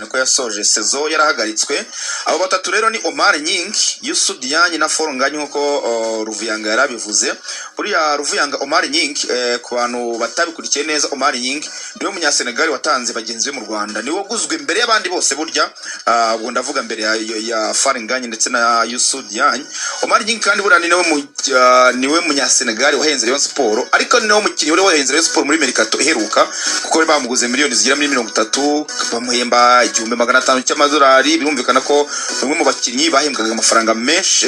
niko yasoje sezo yarahagaritswe. Abo batatu rero ni Omar Nying, Youssou Diagne na Forunganye nkuko Ruvuyanga yarabivuze. Buriya Ruvuyanga Omar Nying ku bantu batabikurikiye neza, Omar Nying niwe munyasenegal watanze bagenzi be mu Rwanda, niwe guzwe imbere y'abandi bose burya, ubwo ndavuga mbere ya Forunganye ndetse na Youssou Diagne. Omar Nying kandi buriya niwe munyasenegal wahenze Rayon Sport, ariko niwe mukinnyi wahenze Rayon Sport muri Mercato iheruka, kuko bamuguze miliyoni zigera muri 30, bamuhemba 1500 cy'amadolari. Birumvikana ko bamwe mu bakinnyi bahembwaga amafaranga menshi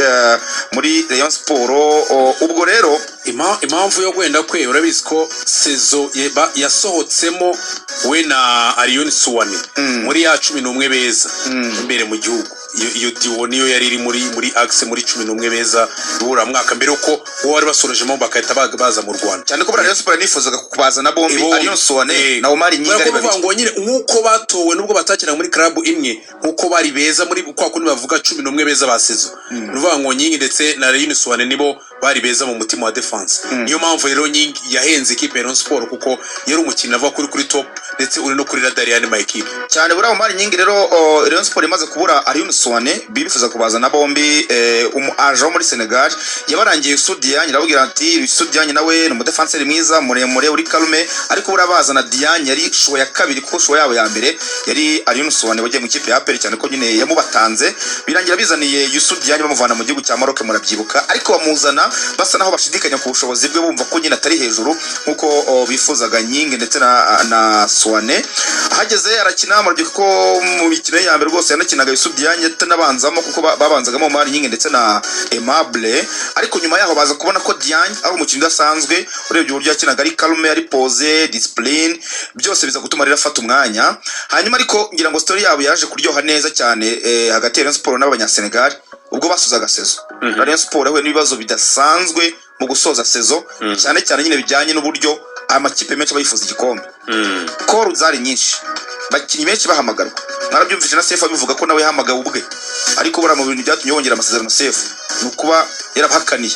muri Rayon Sport. Ubwo rero impamvu yo gwenda kwe urabizi ko sezo yasohotsemo we na Arion Suwane muri ya 11 beza imbere mu gihugu. Iyo diwo niyo yari iri muri axe muri 11 beza rura mwaka mbere uko wari basorejemo bakahita baza mu Rwanda, cyane ko Rayon Sport nifuzaga kubaza na bombi Arion Suwane na Omar Nying ari bavuga ngo nyine nkuko batowe nubwo batakira muri club imwe nkuko bari beza muri kwa kundi bavuga 11 beza ba sezo. Nuvuga ngo Nying ndetse na Arion Suwane nibo bari beza mu mutima wa defense. Niyo mpamvu rero Nying yahenze ikipe ya Rayon Sport kuko yari umukinnyi ava kuri top ndetse uri no kuri radar ya ma equipe cyane. Buriya Omar Nying rero Rayon Sport imaze kubura Arion Suwane bifuza kubaza na bombi aje muri Senegal, yabarangiye Youssou Diagne. Arabwira ati Youssou Diagne nawe ni defenseur mwiza muremure uri kalume, ariko burabaza na Diagne yari show ya kabiri kuko show yabo ya mbere yari Arion Suwane wagiye mu kipe ya APR, cyane ko nyine yamubatanze. Birangira bizaniye Youssou Diagne bamuvana mu gihugu cya Maroc murabyibuka, ariko bamuzana basa naho bashidikanya ku bushobozi bwe, bumva ko nyine atari hejuru nkuko bifuzaga Nying ndetse na Suwane. Hageze arakina murabyibuka ko mu mikino ya mbere rwose yanakinaga Youssou Diagne atanabanzamo kuko babanzagamo Omar Nying ndetse na Aimable, ariko nyuma yaho baza kubona ko Diagne ari umukinnyi udasanzwe. Urebye uburyo yakinaga ari calme, ari pose, discipline, byose biza gutuma rero afata umwanya. Hanyuma ariko ngira ngo story yabo yaje kuryoha neza cyane hagati ya Rayon Sport n'abanyasenegal ubwo basuzaga sezo. Rayon Sport we n'ibibazo bidasanzwe mu gusoza sezo, cyane cyane nyine bijyanye n'uburyo amakipe menshi bayifuza igikombe. Call zari nyinshi, bakinnyi benshi bahamagarwa. Mwarabyumvise na Sefu abivuga ko nawe yahamagawe ubwe, ariko bura mu bintu byatumye yongera amasezerano Sefu nukuba yarabahakaniye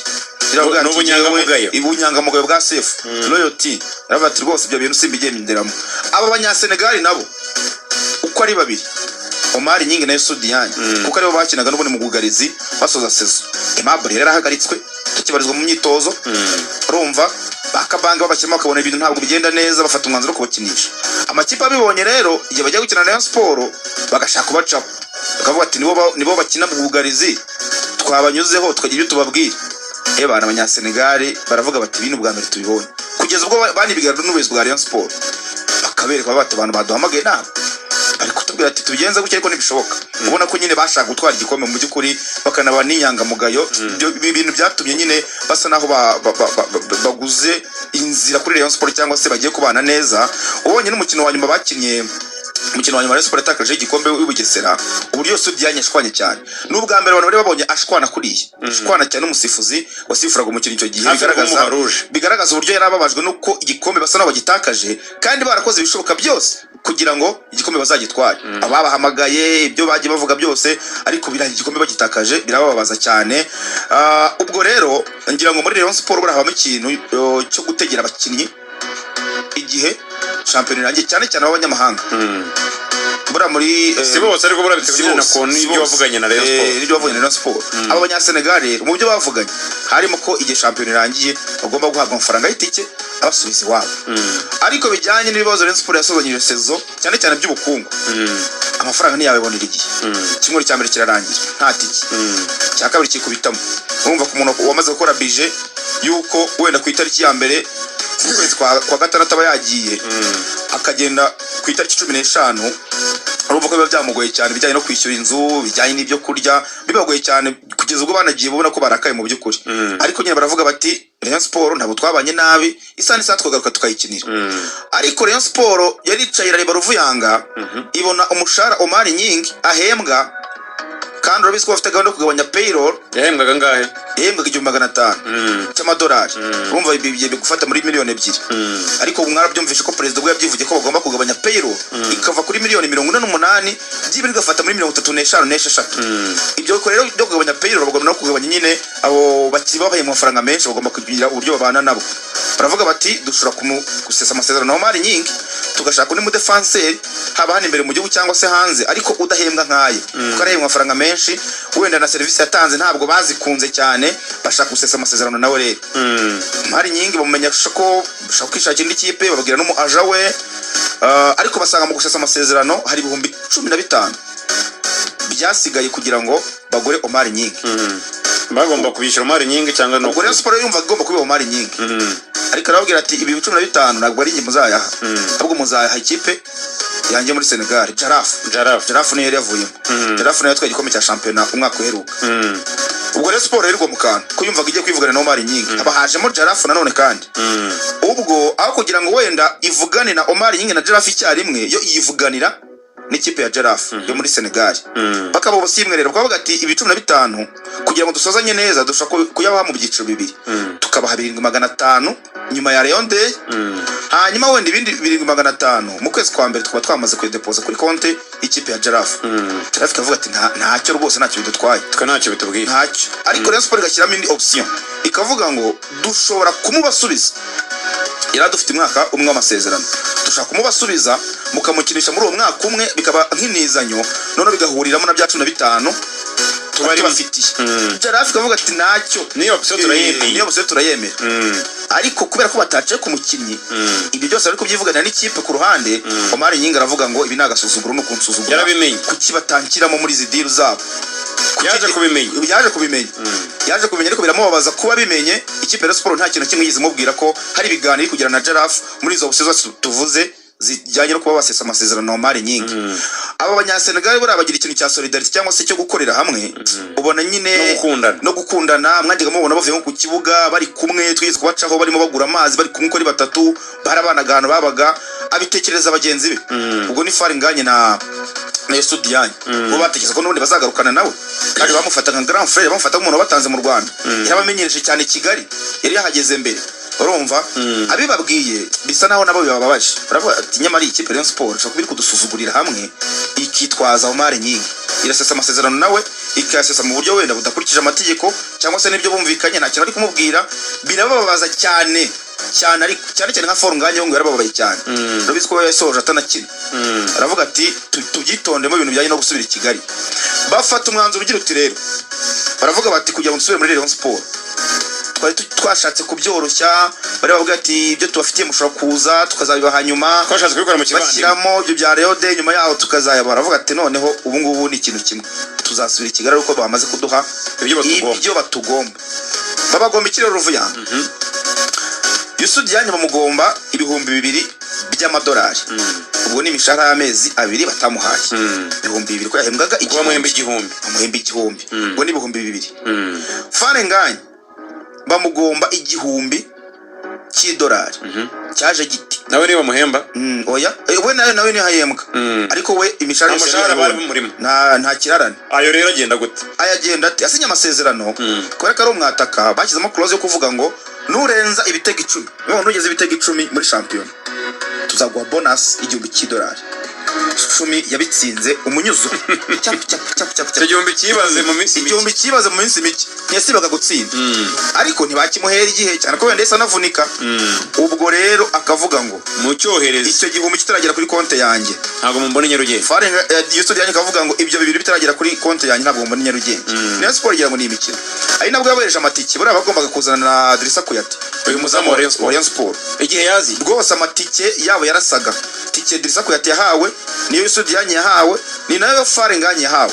ubunyangamugayo bwa Sefu, loyalty. Yarabati rwose ibyo bintu simbigenderamo. Aba banyasenegal nabo uko ari babiri, Omar Nying na Youssou Diagne, kuko aribo bakinaga n'ubone mu bugarizi basoza sezo. Aimable yarahagaritswe tukibarizwa mu myitozo, urumva bakabanga babakina bakabona ibintu ntabwo bigenda neza, bafata umwanzuro kubakinisha. Amakipe abibonye rero igihe bajya gukina na Rayon Sport bagashaka kubaca, bakavuga ati nibo bakina mu bugarizi twabanyuzeho tukagira ibyo tubabwira. Bana abanyasenegal baravuga bati ibintu bwa mbere tubibonye, kugeza ubwo banibigara n'ubuyobozi bwa Rayon Sport bakabereka bati abantu baduhamagaye nabo ariko tubwira ati tubigenza gutya ariko ntibishoboka. Ubona ko nyine bashaka gutwara igikombe mu by'ukuri bakanaba n'inyangamugayo. Ibintu byatumye nyine basa naho baguze inzira kuri Rayon Sport cyangwa se bagiye kubana neza. Ubonye n'umukino wa nyuma bakinnye, umukino wa nyuma Rayon Sport yatakaje igikombe w'Ubugesera, uburyo Youssou Diagne ashwanye cyane. N'ubwa mbere abantu bari babonye ashwana kuriye, ashwana cyane n'umusifuzi wasifuraga umukino icyo gihe, bigaragaza uburyo yarababajwe nuko igikombe basa naho bagitakaje, kandi barakoze ibishoboka byose kugira ngo igikombe bazagitware. Ababahamagaye ibyo bagiye bavuga byose, ariko birangiye igikombe bagitakaje, birababaza cyane. Ubwo rero ngira ngo muri Rayon Sport barahabamo ikintu cyo gutegera abakinnyi igihe champion irangiye, cyane cyane abanyamahanga. Bura muri sibo bose ariko bura biteguye na ko n'ibyo bavuganye na Rayon Sport, n'ibyo bavuganye na Rayon Sport. Aba banyasenegal mu byo bavuganye harimo ko igihe champion irangiye bagomba guhabwa amafaranga y'itike abasubiza iwabo. Ariko bijyanye n'ibibazo Rayon Sport yasozanyije sezo cyane cyane by'ubukungu, amafaranga ntiyabibonera igihe. Kimwe cya mbere kirarangira nta tike, cya kabiri kikubitamo. Urumva ko umuntu wamaze gukora budget yuko wenda ku itariki ya mbere kwezi kwa gatandatu aba yagiye akagenda ku itariki 15, urumva ko biba byamugoye cyane bijyanye no kwishyura inzu, bijyanye n'ibyo kurya, bibagoye cyane kugeza ubwo banagiye babona ko barakaye mu by'ukuri. Ariko nyine baravuga bati Rayon Sport ntabwo twabanye nabi, isani saa twagaruka tukayikinira. Ariko Rayon Sport yaricaye irareba Ruvuyanga, ibona umushahara Omar Nying ahembwa, kandi urabizi ko bafite gahunda yo kugabanya payroll. Yahembwaga ngahe? Yahembwaga 1500 cy'amadolari. Urumva bigiye gufata muri miliyoni 2. Ariko mwarabyumvishe ko president ubwo yabyivuye ko bagomba kugabanya payroll ikava kuri miliyoni 48 byibiri gafata muri 35 ibyo ko rero byo kugabanya payroll bagomba no kugabanya nyine abo bakiri babaye mu mafaranga menshi, bagomba kugira uburyo babana nabo. Baravuga bati dushobora gusesa amasezerano na Omar Nying tugashaka undi mudefanseri haba hano imbere mu gihugu cyangwa se hanze ariko udahembwa nkaye kuko arahembwa amafaranga menshi wenda na serivisi yatanze ntabwo bazikunze cyane bashaka gusesa amasezerano nawe rero Omar Nyingi bamumenya ko bashaka kwishakira indi kipe bababwira no mu aja we ariko basanga mu gusesa amasezerano hari ibihumbi 15 byasigaye kugira ngo bagore Omar Nyingi bagomba kubishyura Omar Nyingi cyangwa no Rayon Sport yumva igomba kubiha Omar Nyingi ariko arababwira ati ibi 15 ntabwo ari ingingo muzayaha ahubwo muzayaha ikipe yanjye muri Senegal Jaraf niyo yavuyemo Jaraf niyo yatwaye igikombe cya shampiyona umwaka uheruka ubwo Rayon Sport yari mukana ko yumvaga igiye kwivugana na Omar Nyingi abahajemo Jaraf nanone kandi ubwo aho kugira ngo wenda ivugane na Omar Nyingi na Jaraf icyarimwe yo yivuganira n'ikipe ya Jaraf yo muri Senegal bakaba bosimwe rero bakavuga ati ibi 15 kugira ngo dusozanye neza dushaka kuyabaha mu byiciro bibiri tukabaha 7500 nyuma ya Rayon Day hanyuma wenda ibindi 7500 mu kwezi kwa mbere tukaba twamaze kudepoza kuri konte ikipe ya Jaraf ikavuga ati ntacyo rwose ntacyo bidutwaye ntacyo bitubwiye ntacyo ariko Rayon Sport igashyiramo indi option ikavuga ngo dushobora kumubasubiza dufite umwaka umwe w'amasezerano dushaka kumubasubiza mukamukinisha muri uwo mwaka umwe bikaba nk'inizanyo none bigahuriramo na bya 15 tubari bafitiye Jaraf ikavuga ati ntacyo niyo option turayemera ariko kubera ko batace ku mukinnyi ibyo byose ariko byivuganira n'ikipe ku ruhande Omar Nyingi aravuga ngo ibi nagasuzuguro no kunsuzugura yarabimenye kuki batankiramo muri zidiru zabo yaje kubimenya ariko biramubabaza kuba bimenye ikipe ya Sport nta kintu kimwe yize mubwira ko hari ibiganiro kugira na Jaraf muri izo busezo tuvuze zijyanye no kuba basesa amasezerano na Omar Nyingi aba banyasenegal bari abagira ikintu cya solidarity cyangwa se cyo gukorera hamwe ubona nyine no gukundana mwanjye mubona bavuye ku kibuga bari kumwe twize kubacaho barimo bagura amazi bari kumwe ko ari batatu barabanaga hano babaga abitekereza bagenzi be ubwo ni Fari nganye na Estudiant bo batekereza ko n'ubundi bazagarukana nawe kandi bamufata nka grand frère bamufata nk'umuntu batanze mu Rwanda yarabamenyereje cyane Kigali yari yahageze mbere urumva abibabwiye bisa naho nabo bibababaje baravuga ati nyamara iyi kipe Rayon Sport cyo kubiri kudusuzugurira hamwe ikitwaza Omar Nyingi irasesa amasezerano nawe ikasesa mu buryo wenda budakurikije amategeko cyangwa se n'ibyo bumvikanye nta kintu ari kumubwira birababaza cyane ariko cyane nka For nganye ngo yarababaye cyane urabizi ko yasoje atanakina aravuga ati tubyitondemo ibintu bijyanye no gusubira i Kigali bafata umwanzuro ugira uti rero baravuga bati kugira ngo dusubire muri Rayon Sport twashatse kubyoroshya bari bavuga ati ibyo tubafitiye mushobora kuza tukazabibaha nyuma twashatse kubikora mu kibandi bashyiramo ibyo bya Rayon Day nyuma yaho tukazayabara baravuga ati noneho ubu ngubu ni ikintu kimwe tuzasubira i Kigali uko bamaze kuduha ibyo batugomba babagomba ikirero ruvuya Estudiant bamugomba ibihumbi 2 by'amadolari ubwo ni imishahara y'amezi 2 batamuhaye ibihumbi 2 ko yahembwaga igihumbi ubwo ni ibihumbi 2 Fari nganye bamugomba igihumbi $1 cyaje giti nawe niba muhemba oya we nawe ni hayembwa ariko we imishahara bari mu murimo nta kirarane ayo rero agenda gute ayagenda ati asinye amasezerano kubera ko ari umwataka bashyizemo clause yo kuvuga ngo nurenza ibitego 10 none nugeze ibitego 10 muri shampiyona tuzaguha bonus $1 10 yabitsinze umunyuzo igihumbi kibaze mu minsi mike ntiyasibaga gutsinda ariko ntibakimuhera igihe cyane ko wenda yesa navunika ubwo rero akavuga ngo mu cyohereza icyo gihumbi kitaragera kuri konte yanjye ntabwo mumbone Nyarugenge Fari Estudiant akavuga ngo ibyo bibiri bitaragera kuri konte yanjye ntabwo mumbone Nyarugenge Rayon Sport igira ngo ni imikino ari nabwo yabayeje amatike bari bagombaga kuzana na Idrissa Kuyate uyu muzamu wa Rayon Sport igihe yazi rwose amatike yabo yarasaga tike Idrissa Kuyate yahawe niyo Estudiant yahawe ni nayo Fari nganye yahawe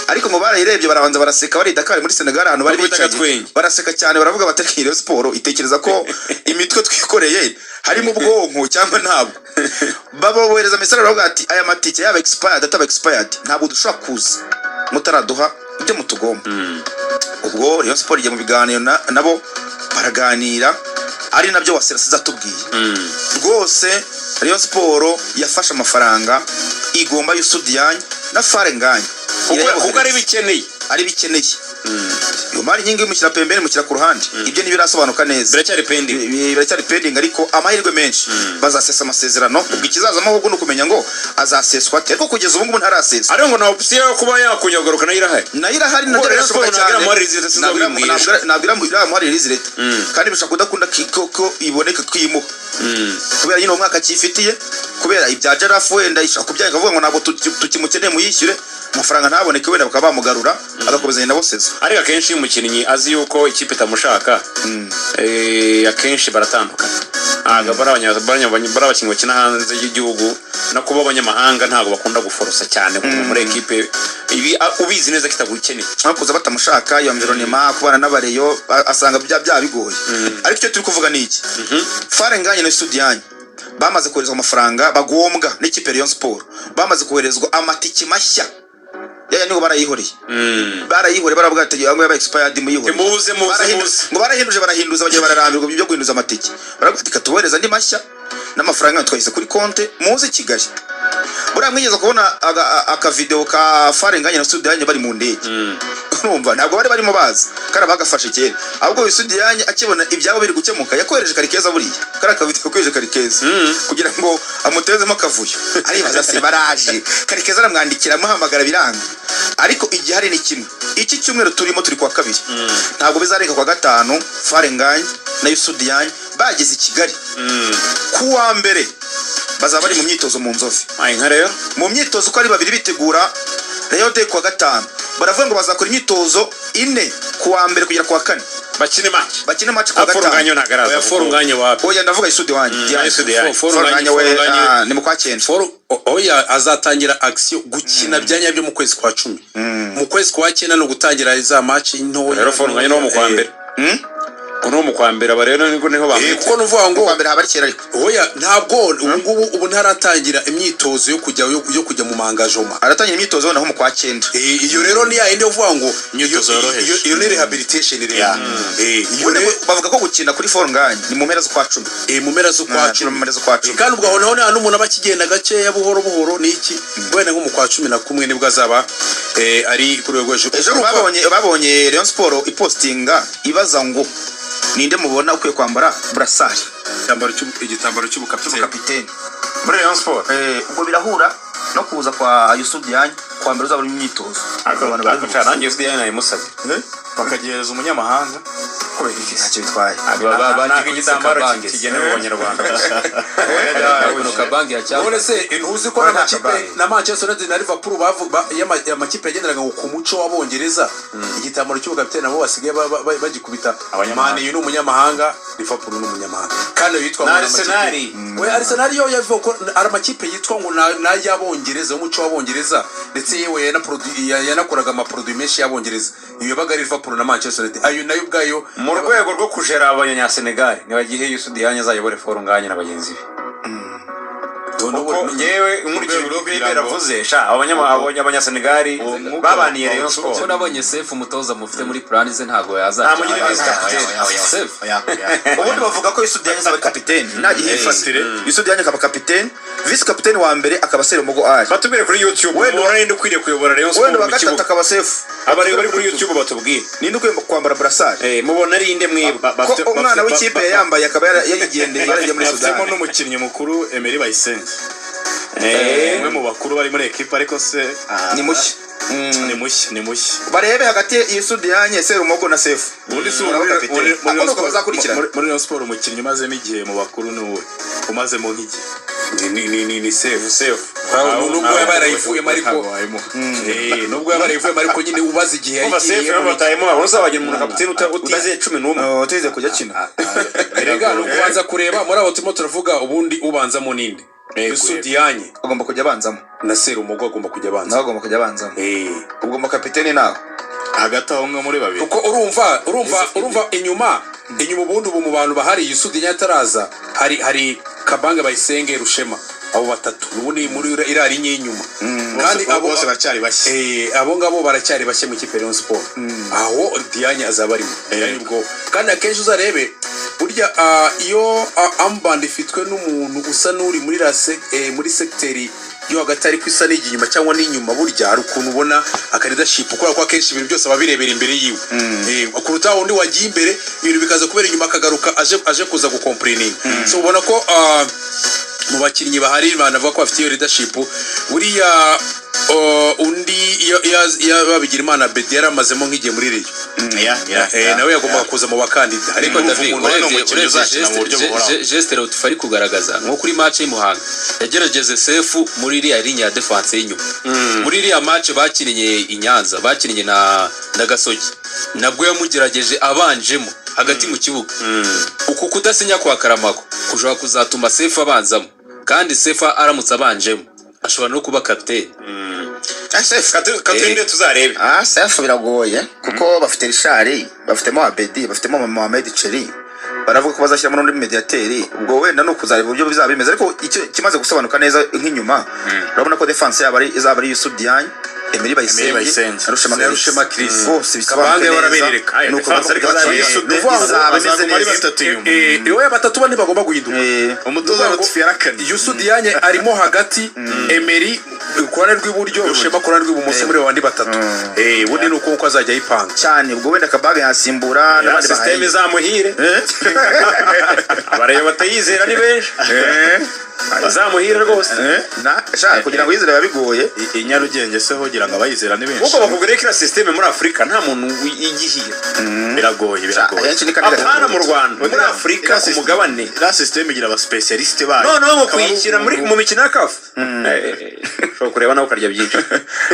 ariko ngo barayirebye barabanza baraseka bari Dakar muri Senegal ahantu bari bicaye baraseka cyane baravuga batari Rayon Sport itekereza ko imitwe twikoreye harimo ubwonko cyangwa ntabwo babohereza message baravuga ati aya matike yaba expired ataba expired ntabwo dushobora kuza mutaraduha ibyo mutugomba ubwo Rayon Sport igiye mu biganiro nabo baraganira ari nabyo waserasiza tubwiye rwose Rayon Sport yafashe amafaranga igomba Estudiant na Fari nganye kuko ari bikeneye Omar Nyingi mushyira pembeni mushyira ku ruhande ibyo ntibirasobanuka neza biracyari pending ariko amahirwe menshi bazasesa amasezerano ubwo ikizazamo ahubwo no kumenya ngo azaseswa ate ariko kugeza ubu ngubu ntaraseswa ariho ngo na option yo kuba yakunyagaruka nayirahari nabwo nabwira muri release kandi bishaka kudakunda ko iboneka kwimuka kubera nyine umwaka cyifitiye kubera ibya Jarafu wenda ishaka kubyanga kavuga ngo ntabwo tukimukeneye muyishyure amafaranga ntaboneke wenda bakaba bamugarura agakomeza nabo sezo ariko akenshi umukinnyi azi yuko ikipe itamushaka akenshi baratandukana abakinnyi bakina hanze y'igihugu no kuba abanyamahanga ntabwo bakunda guforosa cyane muri ekipe ibi ubizi neza kitagukeneye kuza batamushaka iyo environnement kubana n'abareyo asanga bya bigoye ariko icyo turi kuvuga ni iki Farenganye na Studianye bamaze koherezwa amafaranga bagombwa n'ikipe Rayon Sport bamaze koherezwa amatiki mashya yaya niho barayihoreye baravuga ati yango yaba expired muyihoreye muze ngo barahinduza bagiye bararambirwa ibyo guhinduza amatiki baravuga ati katubohereza andi mashya n'amafaranga twahise kuri konte muze Kigali buriya mwigeze kubona aka video ka Farenganye na Studianye bari mu ndege urumva ntabwo bari barimo bazi kandi bagafashe kera ahubwo Studianye akibona ibyabo biri gukemuka yakohereje Karikeza buriya kara ka video kohereje Karikeza kugira ngo amutezemo akavuyo aribaza se baraje Karikeza aramwandikira amuhamagara biranga ariko igihe hari ni kimwe iki cyumweru turimo turi kwa kabiri ntabwo bizarenga kwa gatanu Farenganye na Studianye bageze i Kigali kuwa mbere bazaba bari mu myitozo mu Nzove mu myitozo ko ari babiri bitegura Rayon de kwa gatanu baravuga ngo bazakora imyitozo 4 kuwa mbere kugera kwa 4 bakine match kwa gatanu Forunganye wapi oya ndavuga Isudi wanjye Forunganye we ni mu kwa 9 oya azatangira action gukina byanya byo mu kwezi kwa 10 mu kwezi kwa 9 no gutangira za match ntoya rero Forunganye no mu kwa mbere uno mu kwambera barero niko niho bamwe kuko nuvuga ngo kwambera habarikera ariko oya ntabwo ubu ntaratangira imyitozo yo kujya mu mangajoma aratangira imyitozo naho mu kwa 9 iyo rero ni yaende uvuga ngo imyitozo yoroheje iyo ni rehabilitation rero bavuga ko gukina kuri Forunganye ni mu mpera zo kwa 10 mu mpera zo kwa 10 kandi ubwo naho nta n'umuntu abakigenda gace ya buhoro niki wenda nko mu kwa 11 nibwo azaba ari kuri rwego ejo babonye Rayon Sport ipostinga ibaza ngo ninde mubona ukwiye kwambara brassard igitambaro cy'ubukapiteni muri Rayon Sport ubwo birahura no kuza kwa Studianye kwambara uzaba imyitozo abantu baracanangiye Studianye nayo musabe bakagereza umunyamahanga kubera iki ntacyo bitwaye bagiye igitambaro kigenewe abanyarwanda no kabangi yacyabone se intuzi ko na Manchester United na Liverpool bavuga amakipe yagenderaga ku muco w'abongereza igitambaro cy'ubukapiteni nabo basigaye bagikubita Man U n'umunyamahanga Liverpool n'umunyamahanga kandi yitwa Arsenal yo yavuga ko ari amakipe yitwa ngo na y'abongereza umuco w'abongereza ndetse yewe yanakoraga ama produit menshi y'abongereza iyo baga Liverpool na Manchester United ayo nayo ubwayo mu rwego rwo kujera abanyasenegal nibagihe Studianye azayobore Forunganye na bagenzi be yewe umurikiro biravuze sha abanyasenegal babaniye Rayon Sport ko nabonye Sefu umutoza mufite muri plan ze ntago yazaje ubundi bavuga ko Studianye azaba kapiteni nagiye fasire Studianye akaba kapiteni vice capitaine wa mbere akaba Serumogo ari batubwire kuri YouTube wenda ninde ukwiriye kuyobora Rayon Sport mu kibuga akaba Sefu abari bari kuri YouTube batubwire ninde ukwiye kwambara brassard mubona ari inde mweba umwana w'ikipe yambaye akaba yayigendeye yaragiye muri Sudan harimo n'umukinnyi mukuru Emery Bayisenge umwe mu bakuru bari muri equipe ariko se ni mushya ni mushya barebe hagati y'Studianye Serumogo na Sefu ubundi muri Rayon Sport umukinnyi umaze n'igihe mu bakuru n'uwe umaze mu nk'igihe ni Sefu nubwo yabarayivuyemo ariko nyine ubaze igihe yagiye batayemo uzabagira umuntu kapiteni utaze 11 uteze kujya kina erega no kubanza kureba muri abo turimo turavuga ubundi ubanzamo ninde Studianye agomba kujya abanzamo na Serumogo agomba kujya abanzamo ubwo mu kapiteni nawe hagati aho nka muri babiri kuko urumva inyuma ubundi ubu mu bantu bahari Studianye ataraza hari Kabange Bayisenge Rushema abo batatu ubundi muri irari nyinyuma kandi abo bose baracyari bashye abo ngabo baracyari bashye mu kipe Rayon Sport aho Dianye azaba arimo ubwo kandi akenshi uzarebe burya iyo amband ifitwe n'umuntu usa n'uri muri muri secteri iyo hagati ariko isa n'ijya inyuma cyangwa n'inyuma burya hari ukuntu ubona aka leadership kubera ko akenshi ibintu byose aba birebera imbere yiwe kuruta undi wagiye imbere ibintu bikaza kubera inyuma akagaruka aje kuza gukomplaining so ubona ko mu bakinnyi bahari banavuga ko bafite iyo leadership buriya undi babigira imana Bedi yaramazemo nk'igihe muri Rayon nawe yagombaga kuza mu bakandida ariko David urebye geste Latif ari kugaragaza nko kuri match y'Imuhanga yagerageze Sefu muri iriya ligne ya defense y'inyuma muri iriya match bakinnye i Nyanza bakinnye na Gasogi nabwo yamugerageje abanjemo hagati mu kibuga uku kudasinya kwa Karamako kushobora kuzatuma Sefu abanzamo kandi Sefu aramutse abanjemo ashobora no kuba captain Sefu katinde tuzarebe Sefu biragoye kuko bafite Richard bafitemo Abedi bafitemo Mohamed Cheri baravuga ko bazashyira muri mediateri ubwo wenda no kuzareba uburyo bizaba bimeze ariko icyo kimaze gusobanuka neza nk'inyuma urabona ko defense yabo izaba ari Yusuf Diagne Emery Bayisenge Rushema Chris bose bikabange barabereka nuko iyo batatu bane bagomba guhinduka umutoza Latif yarakanye Yusuf Diagne arimo hagati Emery kurane rw'iburyo Rushema kurane rw'ibumoso muri bandi batatu ubundi nuko azajya yipanga cyane ubwo wenda Kabaga yasimbura n'abandi system zamuhire abareba batayizera ni benshi bazamuhira rwose shaka kugira ngo yizere bigoye inyarugenge se ho gira ngo abayizera ni benshi uko bakubwira ko system muri Afrika nta muntu igihira biragoye apana mu Rwanda muri Afrika ku mugabane la system igira aba specialist bayo no mu kwikira muri mu mikino y'akafu shobora kureba nawe ukarya byinshi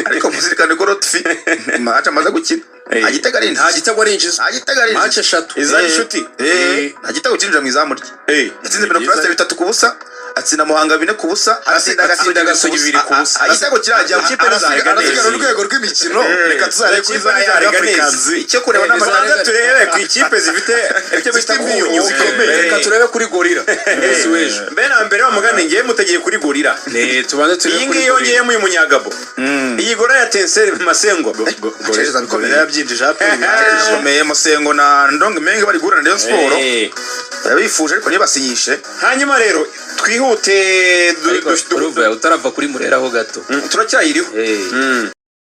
ariko muzirikane ko Latif match amaze gukina agitego arinjiza match 3 izari shuti agitego kinjira mu izamu rye yatsinze Benoplaste 3 ku busa atsinda Muhanga 4 ku busa atsinda Gasogi 2 ku busa agitego kirajya ikipe arasigara urwego rw'imikino reka tuzare kuri Africans icyo kureba n'amatanga turebe ku ikipe zifite icyo bita imyunyu reka turebe kuri Gorilla mbere na mbere bamugane ngiye mutegeye kuri Gorilla tubanze turebe kuri yongeye mu Munyagabo iyi Gora ya Tenseri Masengo Gorilla bikomeye yabyinjije akomeye Masengo na Ndonge Menge bari gurana Rayon Sport yabifuje ariko ntibasinyishe hanyuma rero twihute utarava kuri Murera ho gato turacyayiriho